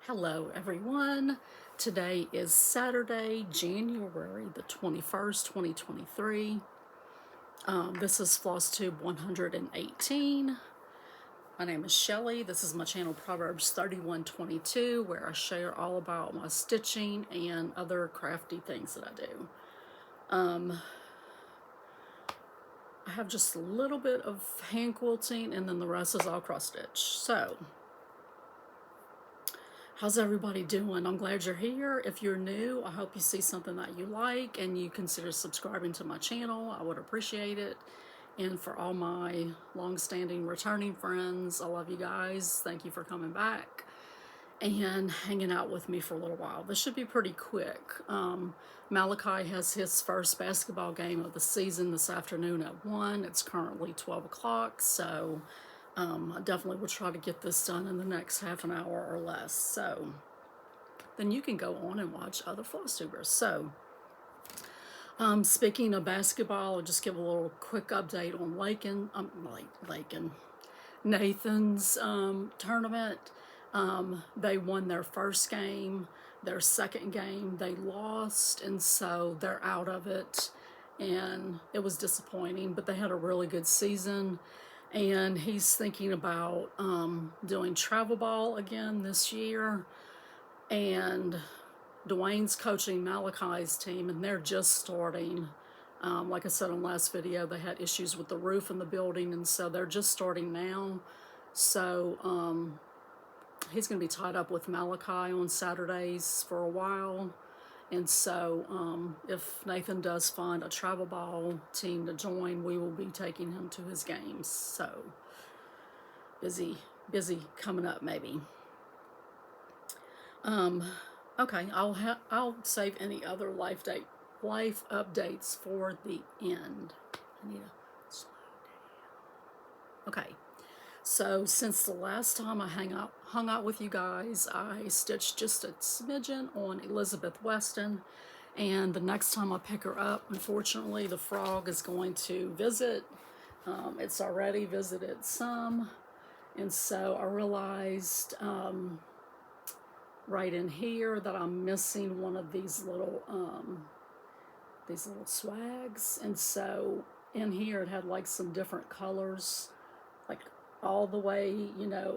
Hello everyone. Today is Saturday, January the 21st, 2023. This is FlossTube 118. My name is Shelly. This is my channel Proverbs 31:22, where I share all about my stitching and other crafty things that I do. I have just a little bit of hand quilting and then the rest is all cross stitch. So how's everybody doing? I'm glad you're here. If you're new, I hope you see something that you like and you consider subscribing to my channel. I would appreciate it. And for all my long-standing returning friends, I love you guys. Thank you for coming back and hanging out with me for a little while. This should be pretty quick. Malachi has his first basketball game of the season this afternoon at 1. It's currently 12 o'clock, so I definitely will try to get this done in the next half an hour or less. So then you can go on and watch other FlossTubers. So speaking of basketball, I'll just give a little quick update on Nathan's tournament. They won their first game. Their second game they lost, and so they're out of it, and it was disappointing, but they had a really good season. And he's thinking about doing travel ball again this year. And Dwayne's coaching Malachi's team, and they're just starting. Like I said on last video, they had issues with the roof in the building, and so they're just starting now. So he's going to be tied up with Malachi on Saturdays for a while. And so if Nathan does find a travel ball team to join, we will be taking him to his games. So busy coming up maybe. Okay, I'll save any other life updates for the end. I need to slow down. Okay. So since the last time I hung out with you guys, I stitched just a smidgen on Elizabeth Weston, and the next time I pick her up, unfortunately, the frog is going to visit. It's already visited some, and so I realized right in here that I'm missing one of these little swags, and so in here it had like some different colors, like all the way,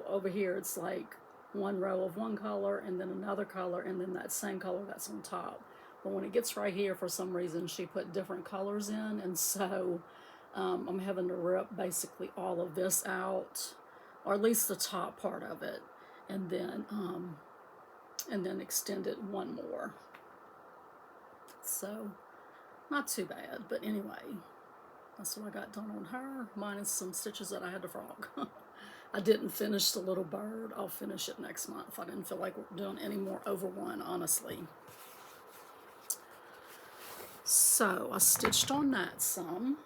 over here it's like one row of one color and then another color and then that same color that's on top. But when it gets right here, for some reason she put different colors in, and so I'm having to rip basically all of this out, or at least the top part of it, and then extend it one more. So not too bad, but anyway, that's what I got done on her, minus some stitches that I had to frog. I didn't finish the little bird. I'll finish it next month. I didn't feel like doing any more over one, honestly. So I stitched on that some.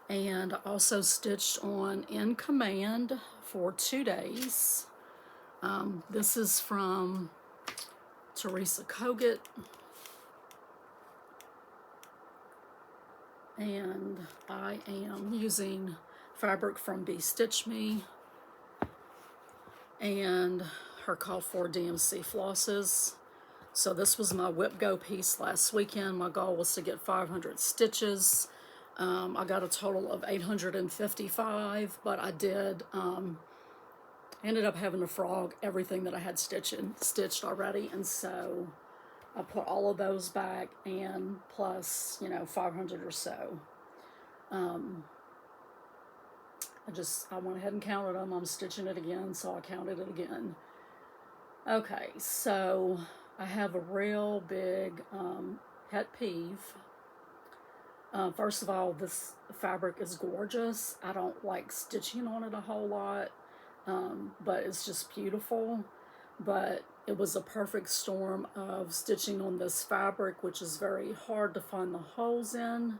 And I also stitched on In Command for 2 days. This is from Teresa Kogut. And I am using fabric from Be Stitch Me and her Call for DMC flosses. So this was my whip go piece last weekend. My goal was to get 500 stitches. I got a total of 855, but I did ended up having to frog everything that I had stitched already, and so I put all of those back, and plus 500 or so. I went ahead and counted them. I'm stitching it again, so I counted it again. Okay, so I have a real big pet peeve. First of all, this fabric is gorgeous. I don't like stitching on it a whole lot, but it's just beautiful. But it was a perfect storm of stitching on this fabric, which is very hard to find the holes in.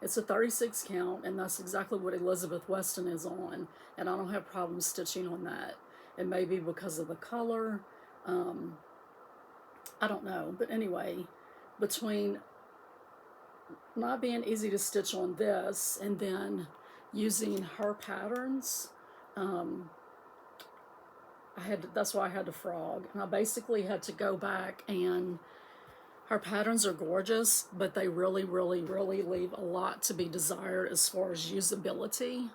It's a 36 count, and that's exactly what Elizabeth Weston is on, and I don't have problems stitching on that. It may be because of the color. I don't know, but anyway, between not being easy to stitch on this and then using her patterns, that's why I had to frog. And I basically had to go back, and her patterns are gorgeous, but they really, really, really leave a lot to be desired as far as usability.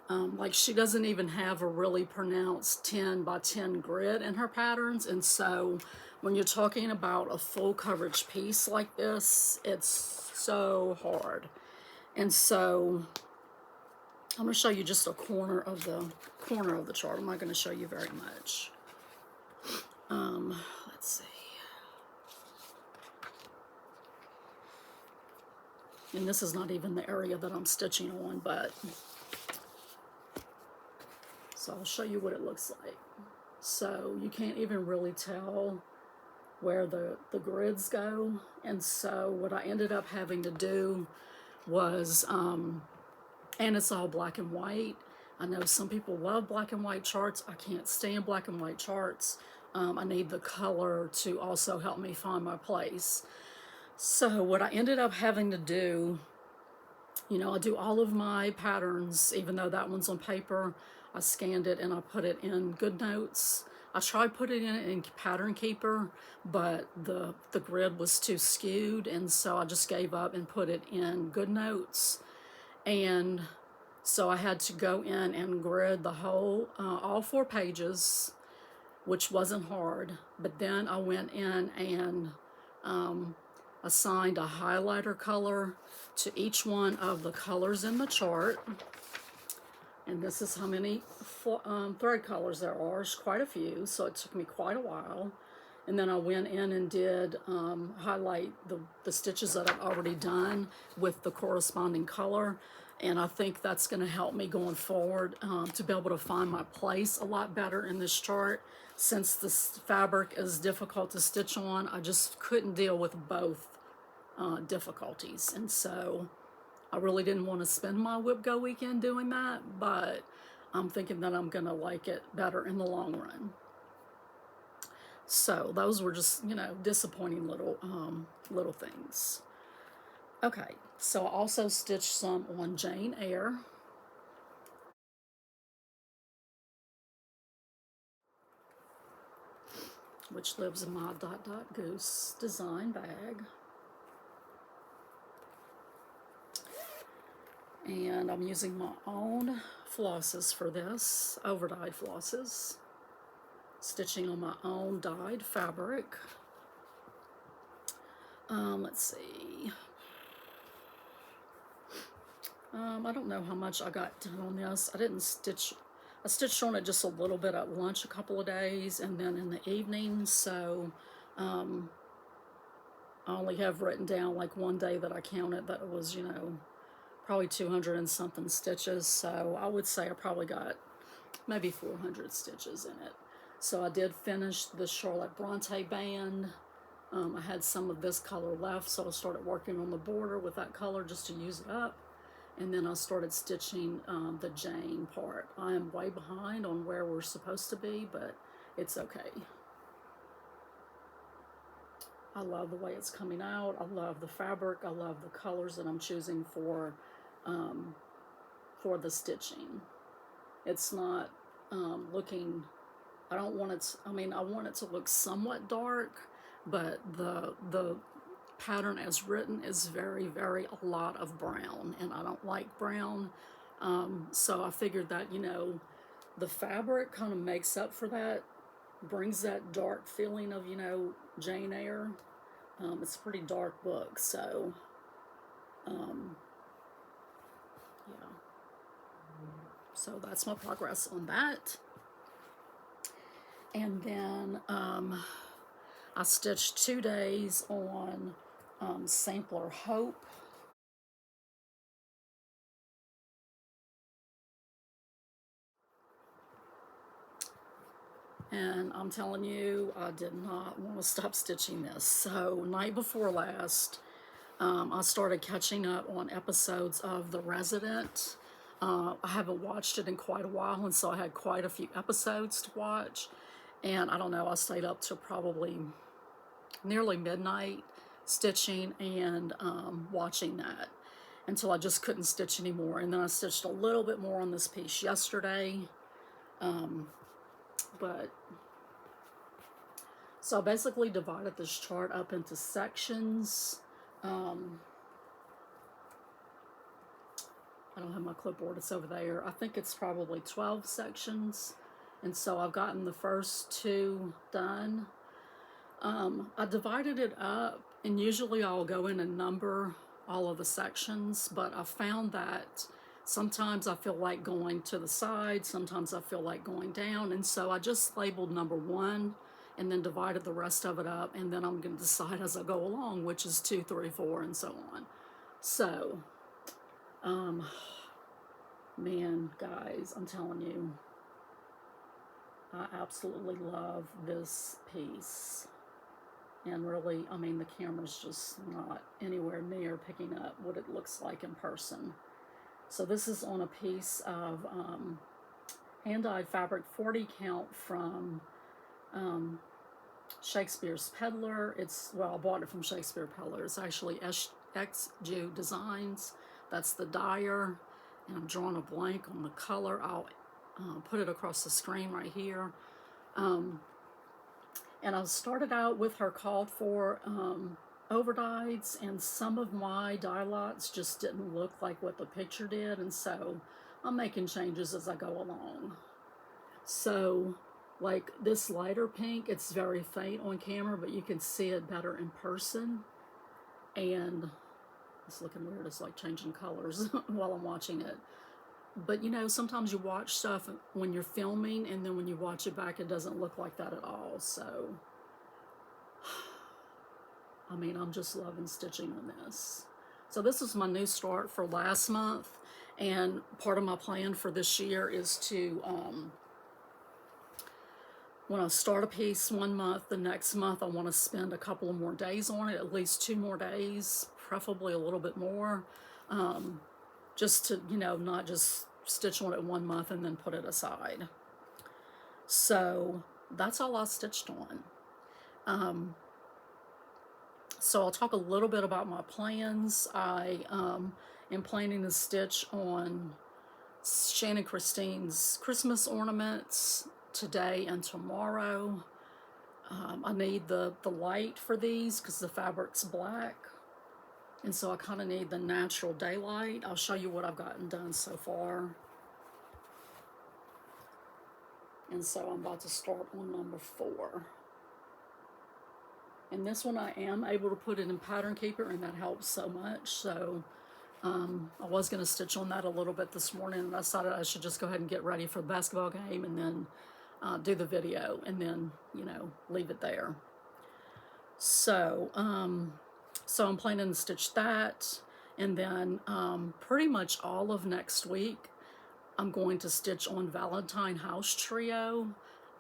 Like, she doesn't even have a really pronounced 10 by 10 grid in her patterns, and so when you're talking about a full coverage piece like this, it's so hard. And so I'm going to show you just a corner of the chart. I'm not going to show you very much. Let's see. And this is not even the area that I'm stitching on, but so I'll show you what it looks like. So you can't even really tell where the grids go. And so what I ended up having to do was, and it's all black and white. I know some people love black and white charts. I can't stand black and white charts. I need the color to also help me find my place. So what I ended up having to do, you know, I do all of my patterns, even though that one's on paper. I scanned it and I put it in GoodNotes. I tried putting it in Pattern Keeper, but the grid was too skewed, and so I just gave up and put it in GoodNotes. And so I had to go in and grid the whole, all 4 pages, which wasn't hard. But then I went in and assigned a highlighter color to each one of the colors in the chart. And this is how many thread colors there are. It's quite a few, so it took me quite a while. And then I went in and did highlight the stitches that I've already done with the corresponding color. And I think that's going to help me going forward to be able to find my place a lot better in this chart. Since this fabric is difficult to stitch on, I just couldn't deal with both difficulties. And so I really didn't want to spend my Whip Go weekend doing that, but I'm thinking that I'm going to like it better in the long run. So those were just, you know, disappointing little things. Okay, so I also stitched some on Jane Eyre. Which lives in my Dot Dot Goose design bag. And I'm using my own flosses for this, over-dyed flosses. Stitching on my own dyed fabric. Let's see. I don't know how much I got done on this. I stitched on it just a little bit at lunch a couple of days and then in the evening, so I only have written down like one day that I counted that it was, you know, probably 200 and something stitches, so I would say I probably got maybe 400 stitches in it. So I did finish the Charlotte Bronte band. I had some of this color left, so I started working on the border with that color just to use it up. And then I started stitching the Jane part. I am way behind on where we're supposed to be, but it's okay. I love the way it's coming out. I love the fabric. I love the colors that I'm choosing for the stitching. It's not looking, I don't want it, I mean, I want it to look somewhat dark, but the pattern as written is very, very a lot of brown, and I don't like brown. So I figured that, you know, the fabric kind of makes up for that, brings that dark feeling of, you know, Jane Eyre. It's a pretty dark book, so yeah. So that's my progress on that. And then I stitched 2 days on Sampler Hope. And I'm telling you, I did not want to stop stitching this. So night before last, I started catching up on episodes of The Resident. I haven't watched it in quite a while, and so I had quite a few episodes to watch. And I don't know, I stayed up till probably nearly midnight stitching and watching that until I just couldn't stitch anymore. And then I stitched a little bit more on this piece yesterday. But so I basically divided this chart up into sections. I don't have my clipboard, it's over there. I think it's probably 12 sections. And so I've gotten the first 2 done. I divided it up, and usually I'll go in and number all of the sections, but I found that sometimes I feel like going to the side, sometimes I feel like going down, and so I just labeled number 1 and then divided the rest of it up, and then I'm going to decide as I go along which is 2, 3, 4, and so on. So, man, guys, I'm telling you, I absolutely love this piece. And really, I mean, the camera's just not anywhere near picking up what it looks like in person. So this is on a piece of hand-dyed fabric, 40 count from Shakespeare's Peddler. Well, I bought it from Shakespeare Peddler. It's actually xstitch Designs. That's the dyer. And I'm drawing a blank on the color. I'll put it across the screen right here. And I started out with her called for overdyes, and some of my dye lots just didn't look like what the picture did, and so I'm making changes as I go along. So, like this lighter pink, it's very faint on camera, but you can see it better in person. And it's looking weird, it's like changing colors while I'm watching it. But you know, sometimes you watch stuff when you're filming, and then when you watch it back, it doesn't look like that at all. So, I mean, I'm just loving stitching on this. So this is my new start for last month, and part of my plan for this year is to, when I start a piece one month, the next month I want to spend a couple of more days on it, at least 2 more days, preferably a little bit more. Just to, you know, not just stitch on it 1 month and then put it aside. So that's all I stitched on. So I'll talk a little bit about my plans. I am planning to stitch on Shannon Christine's Christmas ornaments today and tomorrow. I need the light for these because the fabric's black. And so I kind of need the natural daylight. I'll show you what I've gotten done so far. And so I'm about to start on number 4. And this one I am able to put it in Pattern Keeper, and that helps so much. So I was going to stitch on that a little bit this morning, and I decided I should just go ahead and get ready for the basketball game and then do the video and then, you know, leave it there. So, so I'm planning to stitch that, and then pretty much all of next week I'm going to stitch on Valentine House Trio.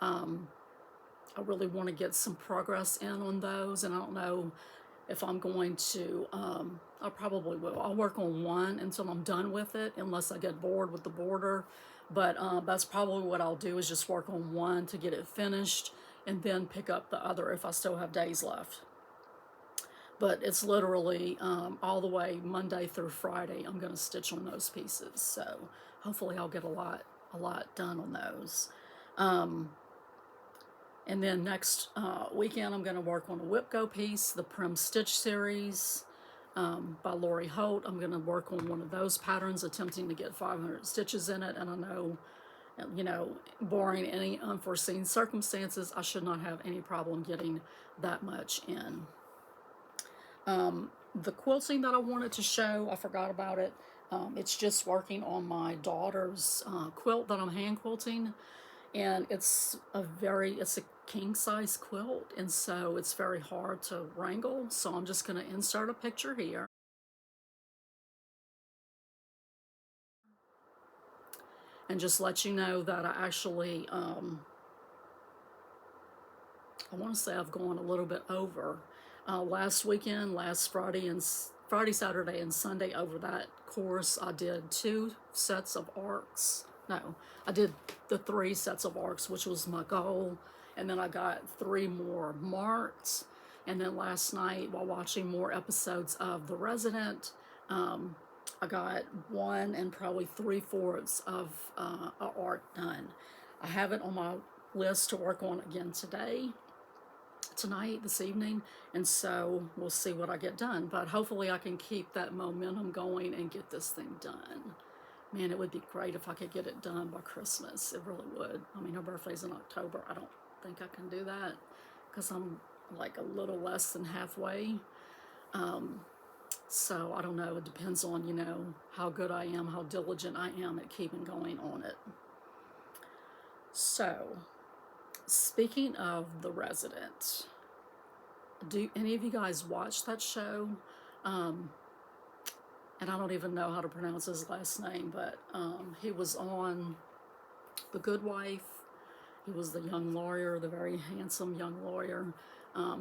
I really want to get some progress in on those, and I don't know if I'm going to, I probably will. I'll work on one until I'm done with it, unless I get bored with the border. But that's probably what I'll do, is just work on one to get it finished, and then pick up the other if I still have days left. But it's literally all the way Monday through Friday I'm going to stitch on those pieces. So hopefully I'll get a lot done on those. And then next weekend I'm going to work on a Whip Go piece, the Prim Stitch series by Lori Holt. I'm going to work on one of those patterns, attempting to get 500 stitches in it. And I know, you know, barring any unforeseen circumstances, I should not have any problem getting that much in. The quilting that I wanted to show, I forgot about it. It's just working on my daughter's quilt that I'm hand quilting, and it's a king size quilt, and so it's very hard to wrangle. So I'm just going to insert a picture here. And just let you know that I actually, I want to say I've gone a little bit over. Last weekend, last Friday, Saturday, and Sunday, over that course, I did 2 sets of arcs. No, I did the 3 sets of arcs, which was my goal. And then I got 3 more marked. And then last night, while watching more episodes of The Resident, I got 1 and probably 3/4 of an arc done. I have it on my list to work on again tonight, this evening, and so we'll see what I get done. But hopefully I can keep that momentum going and get this thing done. Man, it would be great if I could get it done by Christmas. It really would. I mean, her birthday's in October. I don't think I can do that because I'm like a little less than halfway. So I don't know. It depends on, you know, how good I am, how diligent I am at keeping going on it. So, speaking of The Resident, do any of you guys watch that show? And I don't even know how to pronounce his last name, but he was on The Good Wife. He was the young lawyer, the very handsome young lawyer.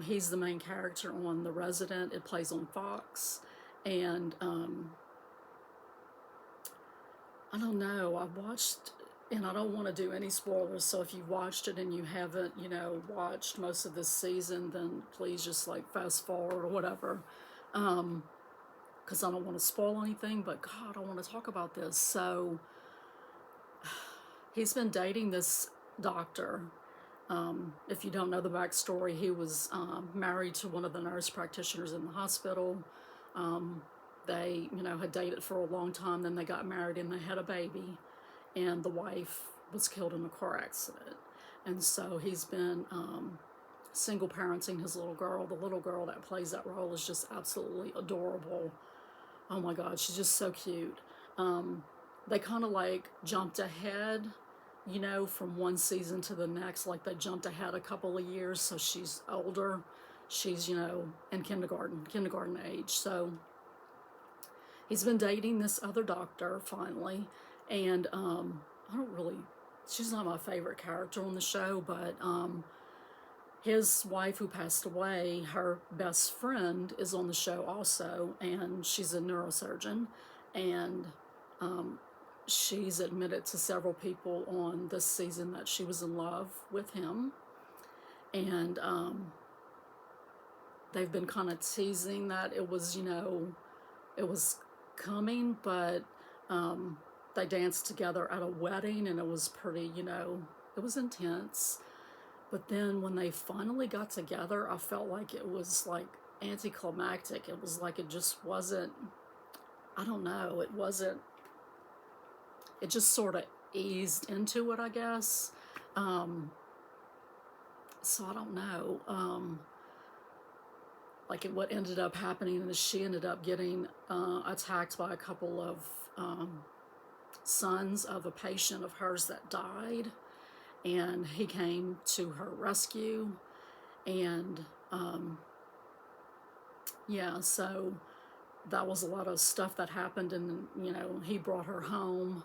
He's the main character on The Resident. It plays on Fox. And I don't know, I watched, and I don't want to do any spoilers, so if you've watched it and you haven't, you know, watched most of this season, then please just like fast forward or whatever, because I don't want to spoil anything, but God, I want to talk about this. So he's been dating this doctor. If you don't know the backstory, he was married to one of the nurse practitioners in the hospital. They, you know, had dated for a long time, then they got married and they had a baby, and the wife was killed in a car accident. And so he's been single parenting his little girl. The little girl that plays that role is just absolutely adorable. Oh my God, she's just so cute. They kind of like jumped ahead, you know, from one season to the next. Like they jumped ahead a couple of years, so she's older. She's, you know, in kindergarten age. So he's been dating this other doctor finally, and I don't really, she's not my favorite character on the show, but his wife who passed away, her best friend is on the show also, and she's a neurosurgeon, and she's admitted to several people on this season that she was in love with him, and they've been kind of teasing that it was, you know, it was coming, but they danced together at a wedding, and it was pretty, you know, it was intense. But then when they finally got together, I felt like it was like anticlimactic. It was like it just wasn't, I don't know, it wasn't, it just sort of eased into it, I guess. So I don't know. Like what ended up happening is she ended up getting attacked by a couple of sons of a patient of hers that died, and he came to her rescue, and yeah, so that was a lot of stuff that happened, and you know, he brought her home,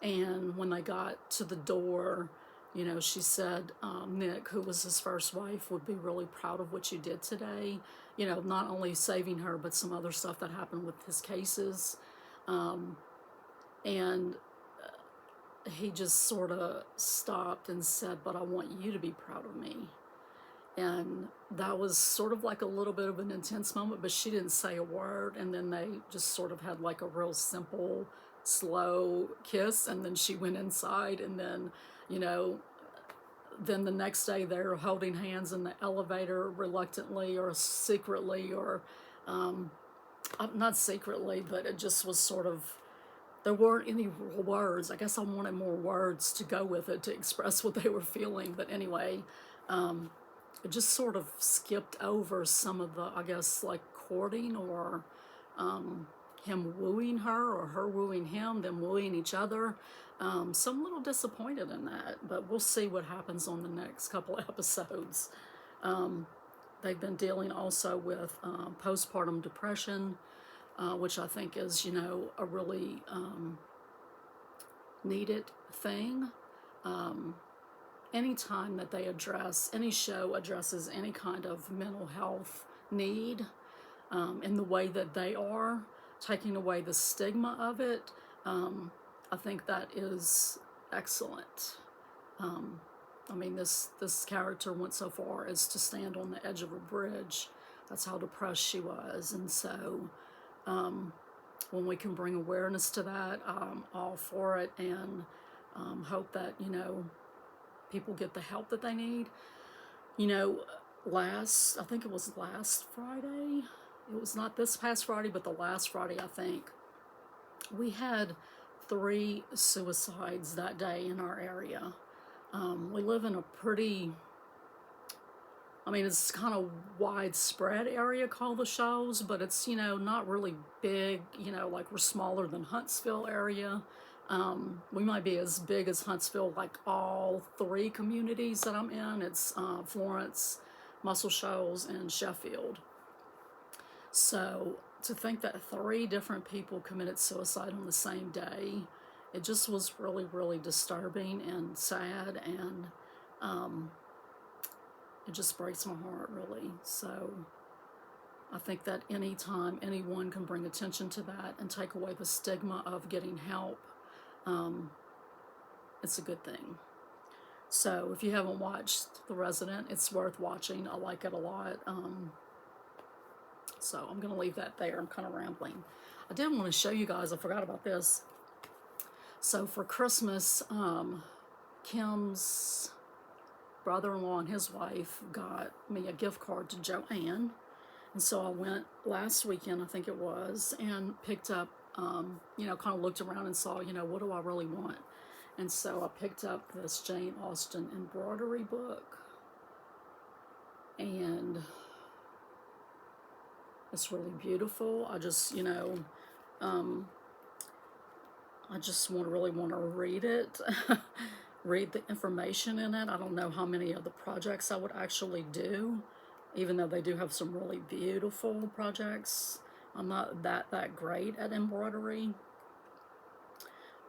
and when they got to the door, you know, she said Nick, who was his first wife, would be really proud of what you did today, you know, not only saving her but some other stuff that happened with his cases, and he just sort of stopped and said, but I want you to be proud of me. And that was sort of like a little bit of an intense moment, but she didn't say a word, and then they just sort of had like a real simple, slow kiss, and then she went inside, and then, you know, then the next day they're holding hands in the elevator reluctantly or secretly, or not secretly, but it just was sort of, there weren't any words. I guess I wanted more words to go with it to express what they were feeling. But anyway, it just sort of skipped over some of the, I guess, like courting, or him wooing her or her wooing him, them wooing each other. So I'm a little disappointed in that, but we'll see what happens on the next couple of episodes. They've been dealing also with postpartum depression, which I think is, you know, a really needed thing. Anytime that they address, any show addresses any kind of mental health need in the way that they are, taking away the stigma of it, I think that is excellent. I mean, this character went so far as to stand on the edge of a bridge. That's how depressed she was. And so when we can bring awareness to that, I'm all for it, and hope that, you know, people get the help that they need. You know, I think it was last Friday. It was not this past Friday, but the last Friday, I think. We had 3 suicides that day in our area. We live in a pretty, I mean, it's kind of widespread area called the Shoals, but it's, you know, not really big, you know, like we're smaller than Huntsville area. We might be as big as Huntsville, like all 3 communities that I'm in. It's Florence, Muscle Shoals, and Sheffield. So to think that 3 different people committed suicide on the same day, it just was really, really disturbing and sad, and it just breaks my heart, really. So I think that anytime anyone can bring attention to that and take away the stigma of getting help, it's a good thing. So if you haven't watched The Resident, it's worth watching. I like it a lot. So I'm going to leave that there. I'm kind of rambling. I did want to show you guys, I forgot about this. So for Christmas, Kim's brother-in-law and his wife got me a gift card to Joann. And so I went last weekend, I think it was, and picked up, you know, kind of looked around and saw, you know, what do I really want? And so I picked up this Jane Austen embroidery book. And it's really beautiful. I just, you know, I just really want to read it, read the information in it. I don't know how many of the projects I would actually do, even though they do have some really beautiful projects. I'm not that great at embroidery,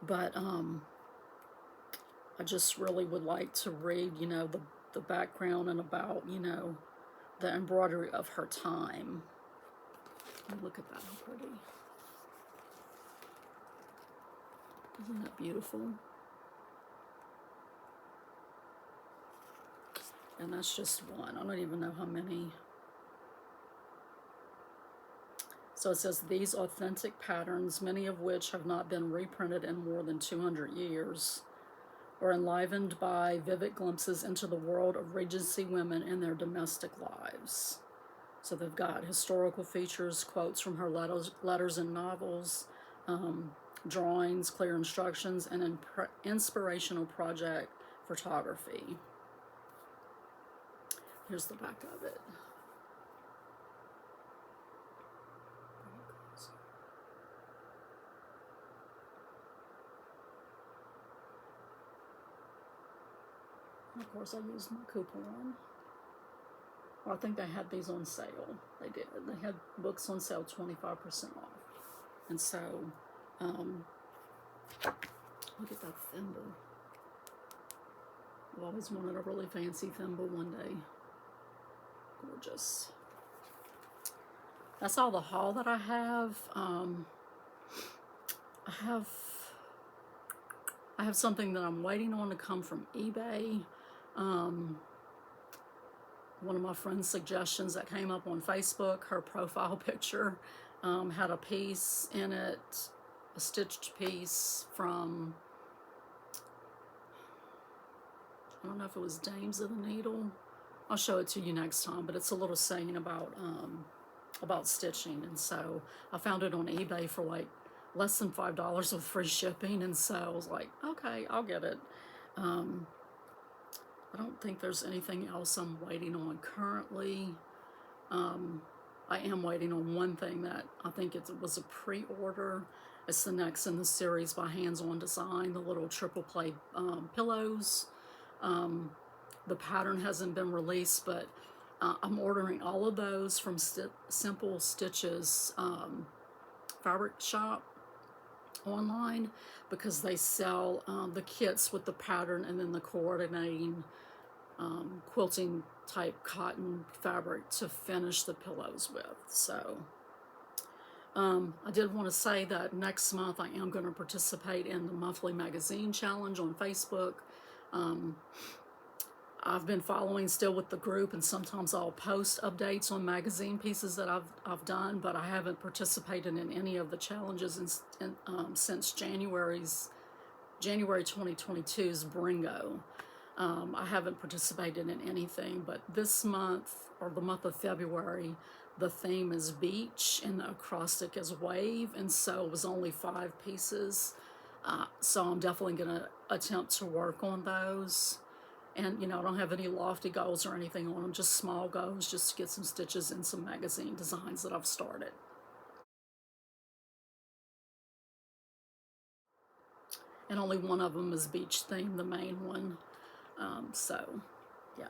but I just really would like to read, you know, the background and about, you know, the embroidery of her time. Look at that, how pretty. Isn't that beautiful? And that's just one. I don't even know how many. So it says, these authentic patterns, many of which have not been reprinted in more than 200 years, are enlivened by vivid glimpses into the world of Regency women and their domestic lives. So they've got historical features, quotes from her letters and novels, drawings, clear instructions, and inspirational project photography. Here's the back of it. And of course, I used my coupon. Well, I think they had these on sale. They did. They had books on sale 25% off. And so, look at that thimble. I've always wanted a really fancy thimble one day. Gorgeous. That's all the haul that I have. I have something that I'm waiting on to come from eBay. One of my friend's suggestions that came up on Facebook, her profile picture had a piece in it, a stitched piece from, I don't know if it was Dames of the Needle. I'll show it to you next time, but it's a little saying about stitching. And so I found it on eBay for like less than $5 with free shipping, and so I was like, okay, I'll get it. I don't think there's anything else I'm waiting on currently. I am waiting on one thing that I think it was a pre-order. It's the next in the series by Hands On Design, the little triple play pillows. The pattern hasn't been released, but I'm ordering all of those from Simple Stitches fabric shop online, because they sell the kits with the pattern and then the coordinating quilting type cotton fabric to finish the pillows with. So I did want to say that next month I am going to participate in the monthly magazine challenge on Facebook. I've been following still with the group, and sometimes I'll post updates on magazine pieces that I've done, but I haven't participated in any of the challenges since January 2022's Bringo. I haven't participated in anything, but this month, or the month of February, the theme is beach and the acrostic is wave, and so it was only 5 pieces. So I'm definitely going to attempt to work on those. And, you know, I don't have any lofty goals or anything on them, just small goals, just to get some stitches and some magazine designs that I've started. And only one of them is beach themed, the main one. So, yeah.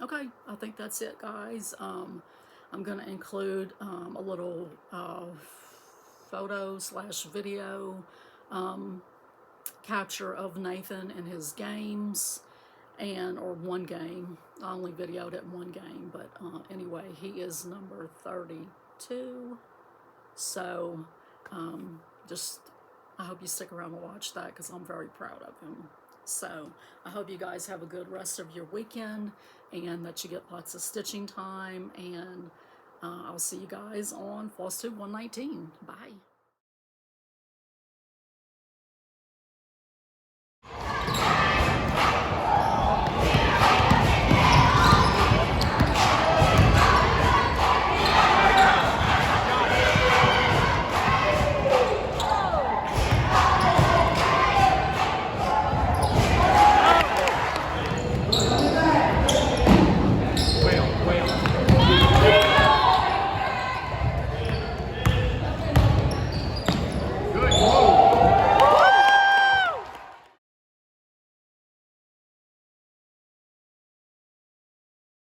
Okay, I think that's it, guys. I'm going to include a little photo slash video capture of Nathan and his games, or one game. I only videoed it one game, but anyway, he is number 32. So just I hope you stick around to watch that, because I'm very proud of him. So I hope you guys have a good rest of your weekend, and that you get lots of stitching time, and I'll see you guys on FlossTube 119. Bye.